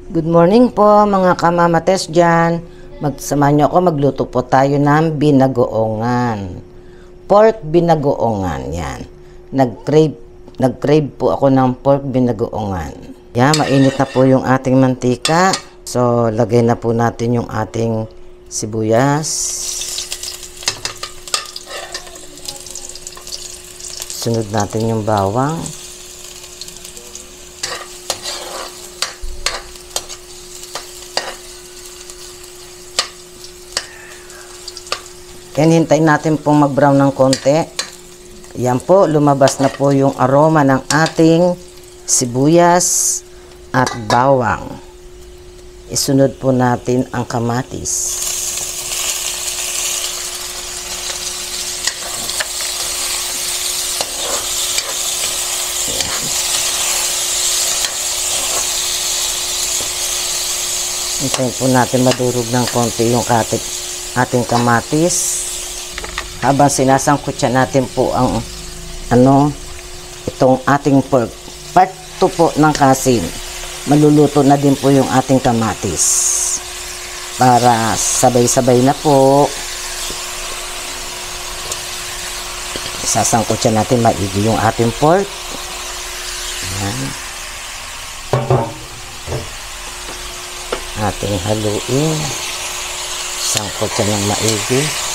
Good morning po mga kamamates dyan. Magsama nyo ako, magluto po tayo ng binagoongan. Pork binagoongan, yan. Nag-crave po ako ng pork binagoongan. Yan, mainit na po yung ating mantika. So, lagay na po natin yung ating sibuyas. Sunod natin yung bawang. Yan, hintayin natin pong mag-brown ng konti. Yan po, lumabas na po yung aroma ng ating sibuyas at bawang. Isunod po natin ang kamatis. Hintayin po natin madurog ng konti yung ating kamatis. Habang sinasangkutsa natin po ang itong ating pork. Part 2 po ng kasin. Maluluto na din po yung ating kamatis. Para sabay-sabay na po. Sasangkutsa natin maigi yung ating pork. Ayan. Ating haluin. Sangkutsa ng maigi.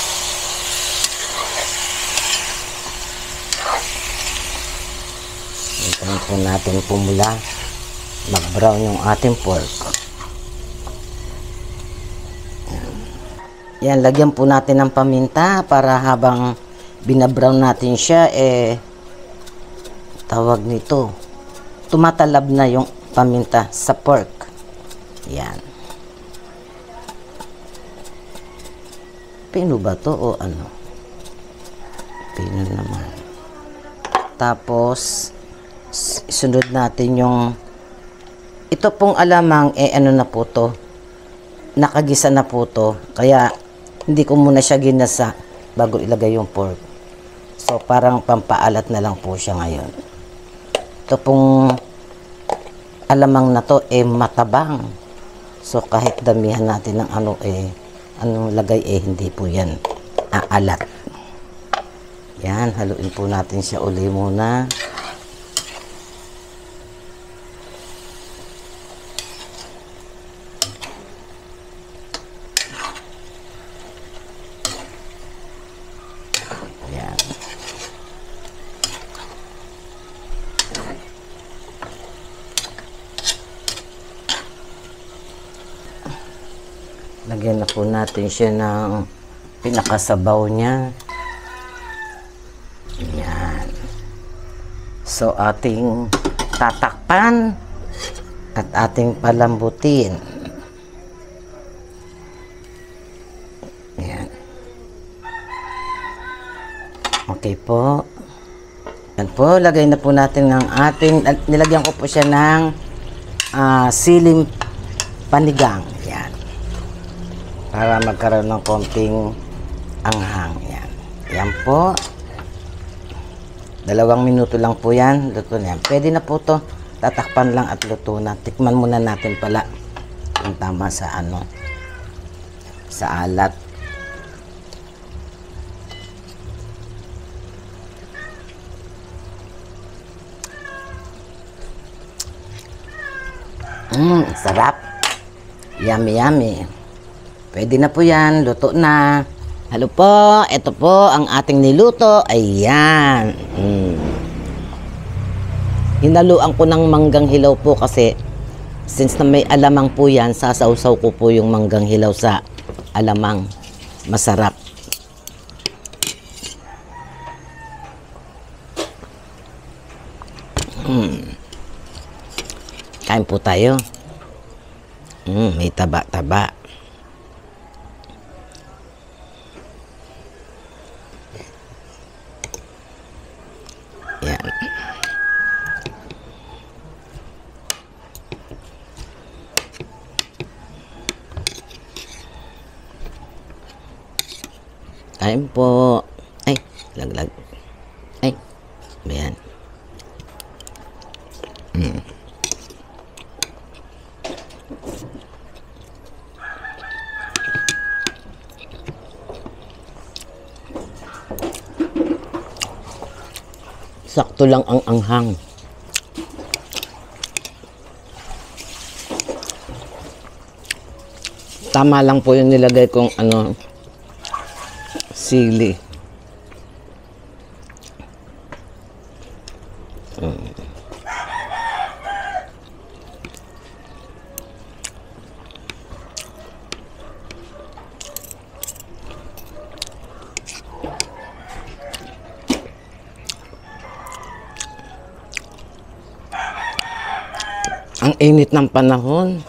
Hintayin po natin pumula, mag-brown yung ating pork. Yan, lagyan po natin ng paminta para habang binabrown natin siya, tawag nito, tumatalab na yung paminta sa pork. Yan. Pino ba to o ano? Pino naman. Tapos, sunod natin yung ito pong alamang ano na po to, nakagisa na po to, kaya hindi ko muna siya ginasa bago ilagay yung pork. So parang pampaalat na lang po siya ngayon. Ito pong alamang na to matabang, so kahit damihan natin ng anong lagay hindi po yan aalat. Yan, haluin po natin siya uli muna. Yan. Lagyan na po natin siya ng pinakasabaw niya. Yan. So, ating tatakpan at ating palambutin. Yan. Okay po. Yan po, lagay na po natin ng nilagyan ko po siya ng siling panigang. Yan. Para magkaroon ng konting anghang. Yan. Yan po. 2 minuto lang po yan. Luto na yan. Pwede na po to. Tatakpan lang at luto na. Tikman muna natin pala kung tama sa sa alat. Sarap. Yummy, yummy. Pwede na po yan. Luto na. Hello po, ito po ang ating niluto. Ayan. Hinaluan ko ng manggang hilaw po kasi since na may alamang po yan, sasawsaw ko po yung manggang hilaw sa alamang. Masarap. Kain po tayo. May taba-taba. Yan. Kain po. Ay, laglag. Ay, ayan. Sakto lang ang anghang. Tama lang po yung nilagay kong sili. Ang init ng panahon.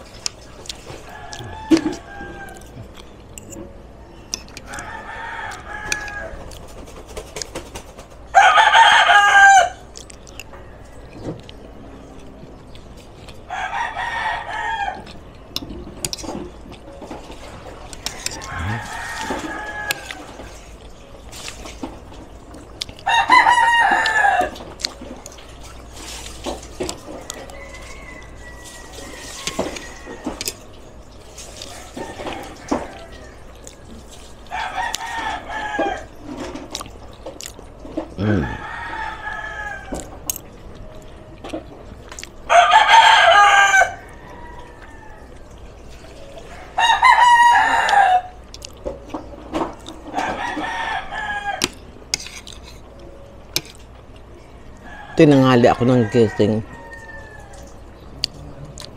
Tinanghali ako ng gising.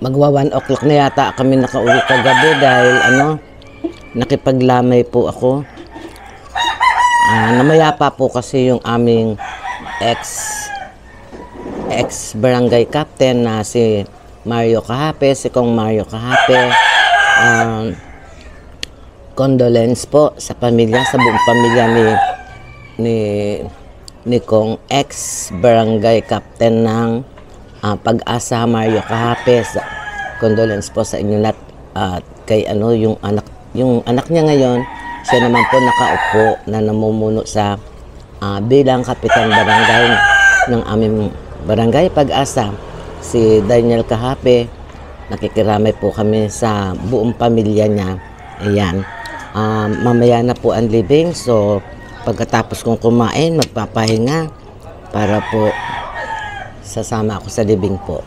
Magwa 1 o'clock na yata kami nakauwi kagabi dahil nakipaglamay po ako. Namayapa po kasi yung aming ex-barangay captain na si Mario Cahape, si Kong Mario Cahape. Condolence po sa pamilya, sa buong pamilya ni Kong ex-barangay captain ng Pag-asa Mario Cahape. Condolence po sa inyo lahat at kay yung anak niya ngayon, siya naman po nakaupo na namumuno sa bilang kapitan barangay ng aming barangay Pag-asa, si Daniel Cahape. Nakikiramay po kami sa buong pamilya niya. Ayan. Mamaya na po ang libing, so pagkatapos kong kumain, magpapahinga para po sasama ako sa libing po.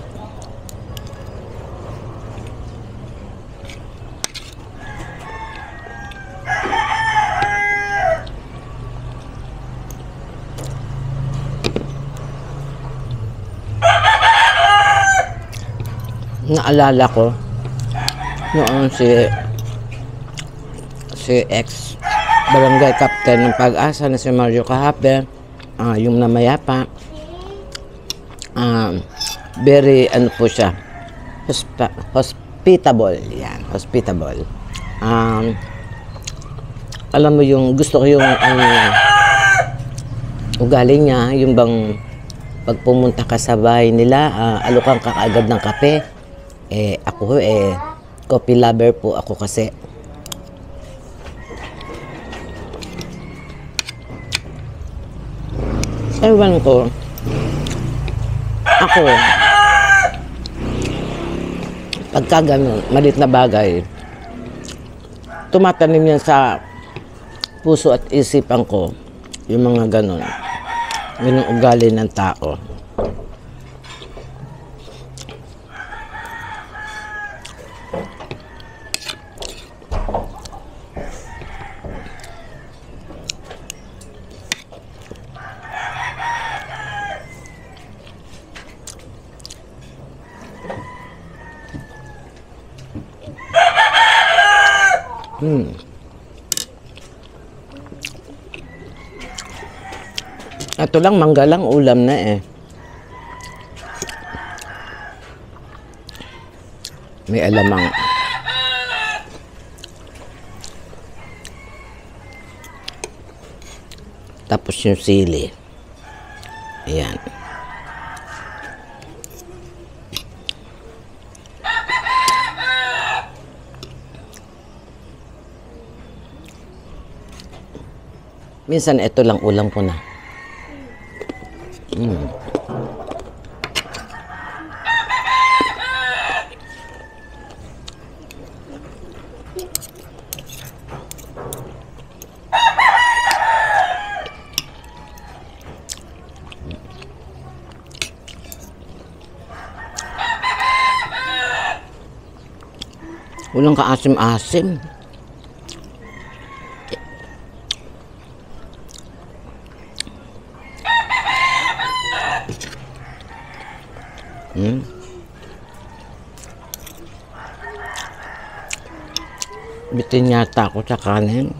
Naalala ko noon si ex barangay captain ng Pag-asa na si Mario Cahape, yung namayapa, very po siya, hospitable. Yan, hospitable. Alam mo yung gusto ko yung ugali niya, yung bang pag pumunta ka sa bahay nila, alukan ka kaagad ng kape. Ako coffee lover po ako kasi. Ewan ko. Ako, pagka ganun, malit na bagay, tumatanim yan sa puso at isipan ko, yung mga ganun. Yun ang ugali ng tao. Ito lang, mangga lang, ulam na eh. May alamang. Tapos yung sili. Ayan. Minsan ito lang ulam ko na. Walang kaasim-asim. Bitin yata ako sa kanin.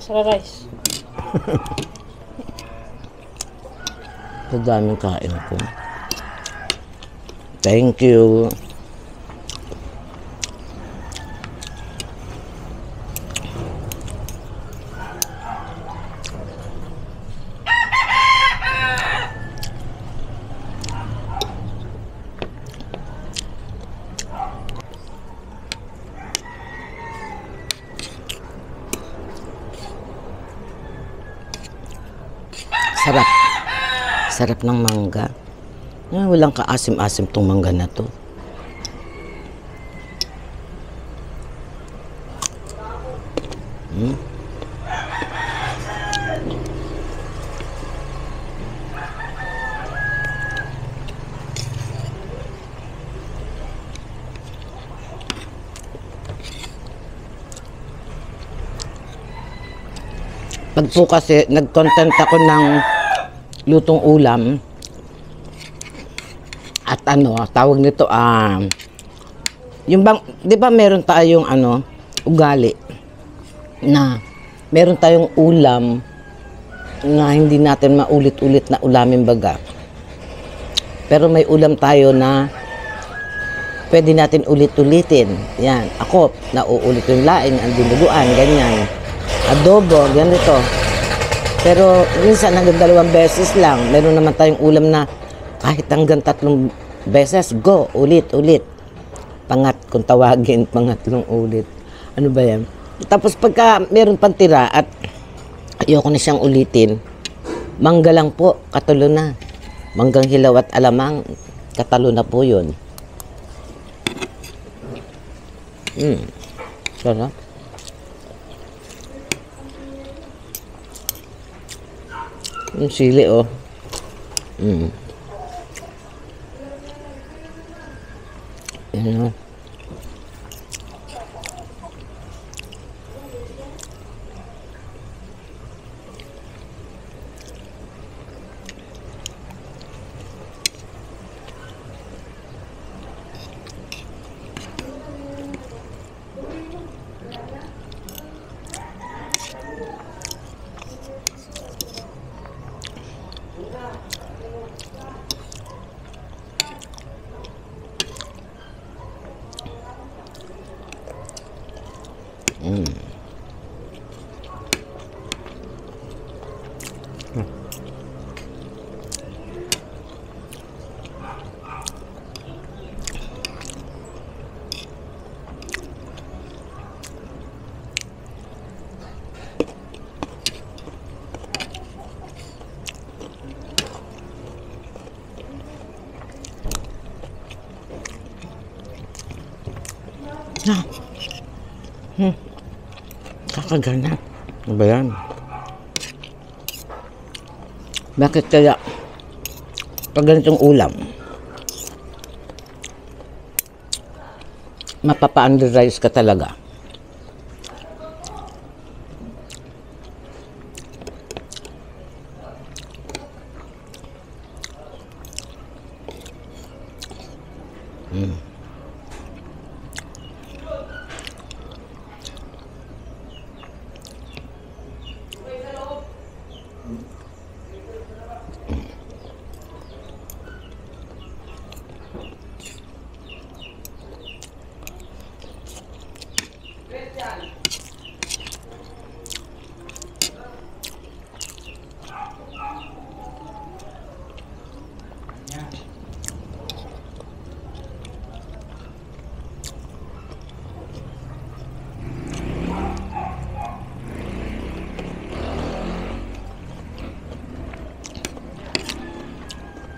Sa rice. Sa daming kain ko. Thank you. Sarap. Sarap ng mangga. Walang kaasim-asim tong mangga na to. Pag po kasi nag-content ako ng lutong ulam at tawag nito yung bang, 'di ba meron tayong ugali na meron tayong ulam na hindi natin maulit-ulit na ulamin baga. Pero may ulam tayo na pwede natin ulit-ulitin. Yan, ako nauulit yung laing, ang dinuguan, ganyan. Adobo, ganito. Pero minsan hanggang 2 beses lang. Meron naman tayong ulam na kahit hanggang 3 beses, go, ulit. Kung tawagin, pangatlong ulit. Ano ba yan? Tapos pagka meron pang tira at ayoko na siyang ulitin, mangga lang po, katulo na. Manggang hilaw at alamang, katalo na po yun. Sarap. Yung sili, oh. Yan, oh. Kakagana. Ano ba yan? Bakit kaya pag ganitong ulam mapapa-underrice ka talaga?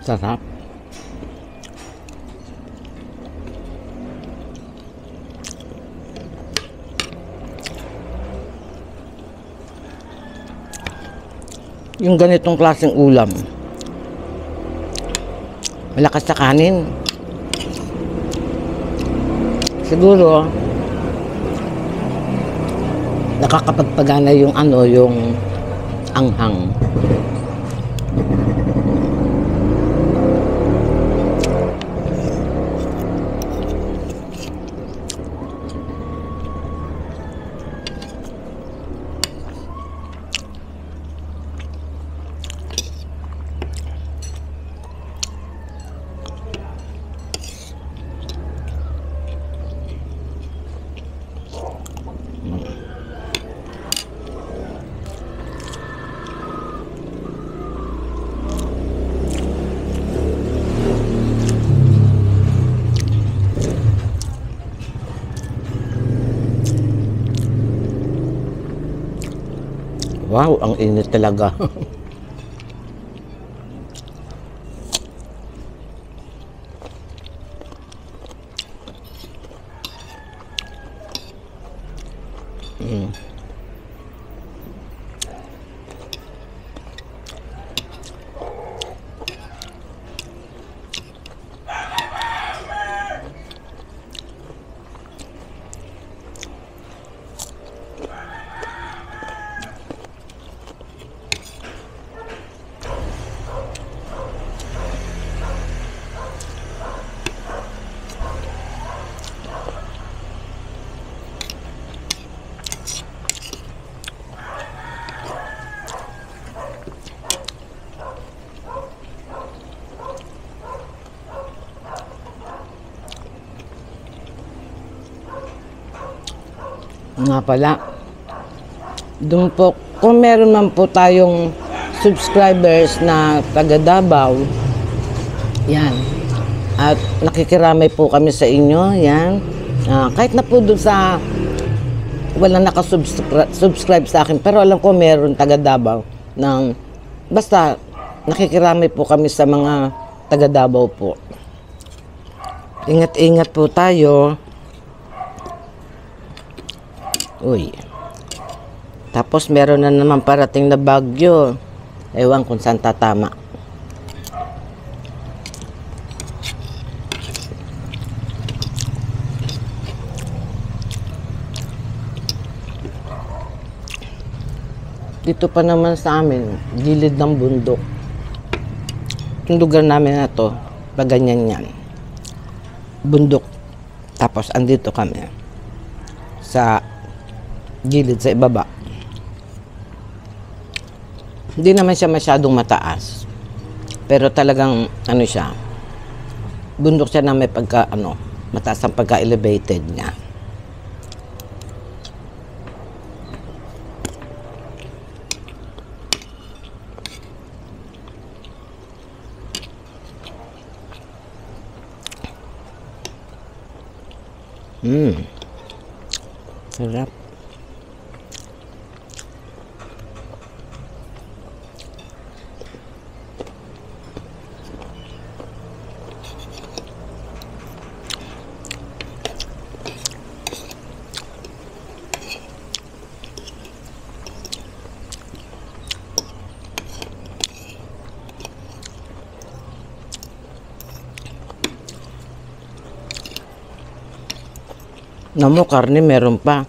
Sarap. Yung ganitong klaseng ulam, malakas sa kanin. Siguro, nakakapagpagana yung yung anghang. Wow, ang init talaga. Nga pala, doon po, kung meron man po tayong subscribers na taga Davao, yan, at nakikiramay po kami sa inyo, yan. Kahit na po doon sa walang nakasubscribe sa akin, pero alam ko meron taga Davao ng, basta nakikiramay po kami sa mga taga Davao po. Ingat-ingat po tayo. Uy. Tapos meron na naman parating na bagyo. Ewan kung saan tatama. Dito pa naman sa amin, gilid ng bundok. Yung lugar namin na to, pag ganyan yan. Bundok. Tapos andito kami. Sa gilid, sa ibaba. Hindi naman siya masyadong mataas. Pero talagang, siya, bundok siya na may pagka, mataas ang pagka-elevated niya. Sarap. Namo, karne meron pa.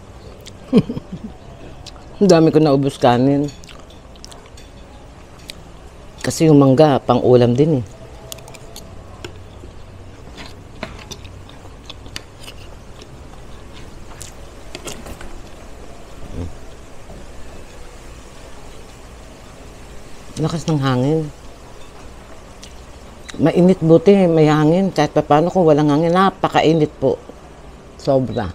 Ang dami ko naubos kanin. Kasi yung mangga, pang ulam din eh. Lakas ng hangin. Mainit buti, may hangin. Kahit pa paano kung walang hangin, napakainit po. Sobra.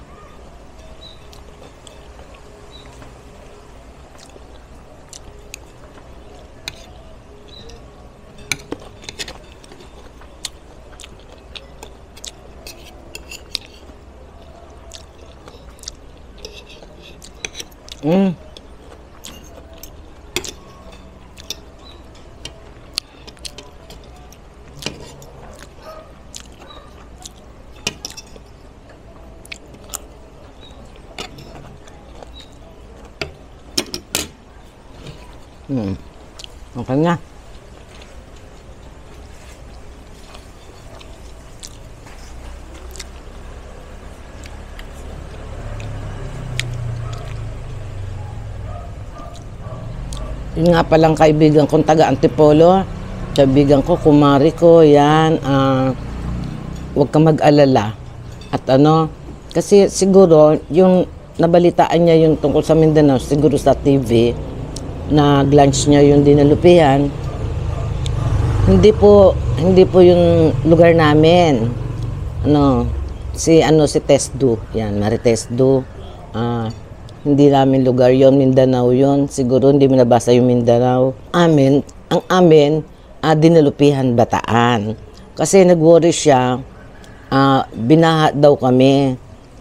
Okay na. Yun nga palang kaibigan kong taga Antipolo. Kaibigan ko, kumari ko, yan. Huwag kang mag-alala. At kasi siguro, yung nabalitaan niya yung tungkol sa Mindanao, siguro sa TV, nag-lunch niya yung dinalupihan. Hindi po yung lugar namin. Si Tesdu, yan, Marites Du. Hindi namin lugar yon, Mindanao yon. Siguro hindi mo nabasa yung Mindanao. Ang amin, dinalupihan Bataan. Kasi nag-worry siya, binaha daw kami.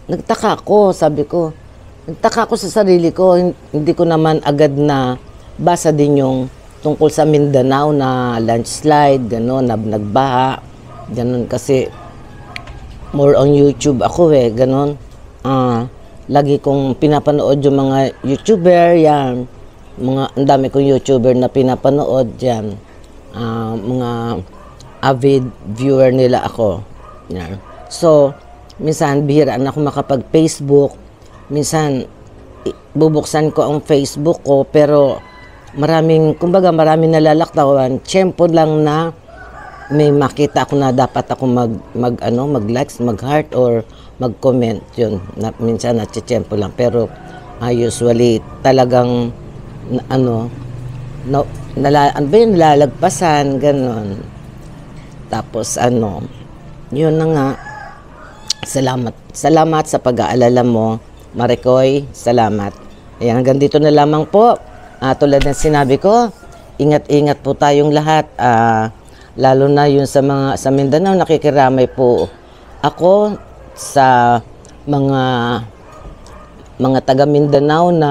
Nagtaka ako sa sarili ko, hindi ko naman agad na basa din yung tungkol sa Mindanao na landslide, gano'n, na nagbaha, gano'n kasi more on YouTube ako gano'n. Lagi kong pinapanood yung mga YouTuber, yan. Ang dami kong YouTuber na pinapanood, yan. Mga avid viewer nila ako. Yan. So, minsan, bihiraan ako makapag-Facebook. Minsan, bubuksan ko ang Facebook ko, pero maraming nalalaktawan. Tiyempo lang na may makita ako na dapat ako mag-likes, mag-heart, or mag-comment. Yun, minsan natitiyempo lang. Pero usually talagang nalalagpasan, gano'n. Tapos yun na nga. Salamat sa pag-aalala mo, Maricoy. Salamat. Ayan, hanggang dito na lamang po. Tulad ng sinabi ko, ingat-ingat po tayong lahat. Lalo na yun sa Mindanao, nakikiramay po ako sa mga taga Mindanao na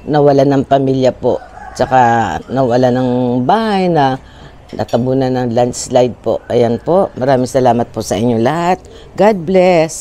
nawala ng pamilya po. Tsaka nawala ng bahay, na natabunan ng landslide po. Ayan po, maraming salamat po sa inyo lahat. God bless!